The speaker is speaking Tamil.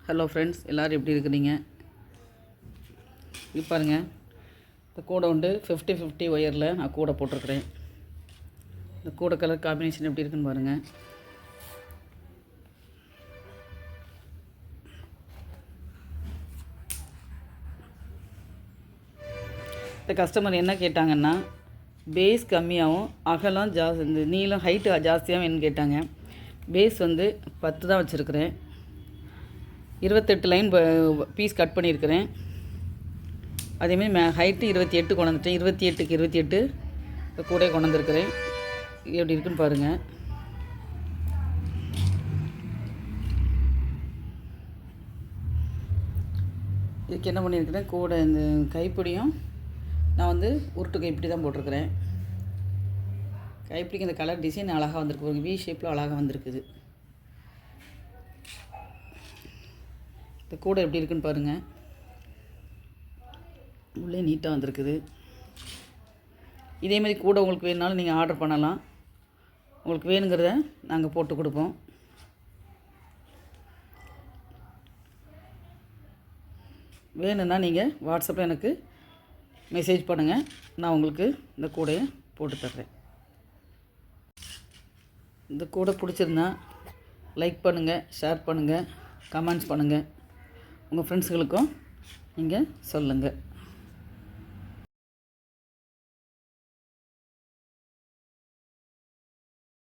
ஹலோ ஃப்ரெண்ட்ஸ், எல்லோரும் எப்படி இருக்கிறீங்க? இது பாருங்கள், இந்த கூடை வந்து 50-50 ஒயரில் நான் கூடை போட்டிருக்கிறேன். இந்த கூடை கலர் காம்பினேஷன் எப்படி இருக்குன்னு பாருங்கள். இந்த கஸ்டமர் என்ன கேட்டாங்கன்னா, பேஸ் கம்மியாகவும் அகலம் இந்த நீளம் ஹைட்டு ஜாஸ்தியாகவும் என்ன கேட்டாங்க. பேஸ் வந்து 10 தான் வச்சுருக்கிறேன். 28 லைன் பீஸ் கட் பண்ணியிருக்கிறேன். அதேமாதிரி ஹைட்டு 28 கொண்டுட்டேன். 28க்கு 28 கூட கொண்டுருக்கிறேன். எப்படி இருக்குன்னு பாருங்கள். இதுக்கு என்ன பண்ணியிருக்கிறேன், கூட இந்த கைப்பிடியும் நான் வந்து உருட்டு கைப்பிடி தான் போட்டிருக்கிறேன். கைப்பிடிக்கு இந்த கலர் டிசைன் அழகாக வந்திருக்கு. வி ஷேப்பில் அழகாக வந்திருக்குது. இந்த கூடை எப்படி இருக்குன்னு பாருங்கள். உள்ளே நீட்டாக வந்திருக்குது. இதேமாதிரி கூடை உங்களுக்கு வேணுனாலும் நீங்கள் ஆர்டர் பண்ணலாம். உங்களுக்கு வேணுங்கிறத நாங்கள் போட்டு கொடுப்போம். வேணும்னா நீங்கள் வாட்ஸ்அப்பில் எனக்கு மெசேஜ் பண்ணுங்கள். நான் உங்களுக்கு இந்த கூடையை போட்டு தர்றேன். இந்த கூடை பிடிச்சிருந்தா லைக் பண்ணுங்கள், ஷேர் பண்ணுங்கள், கமெண்ட்ஸ் பண்ணுங்கள். உங்கள் ஃப்ரெண்ட்ஸுகளுக்கும் நீங்கள் சொல்லுங்கள்.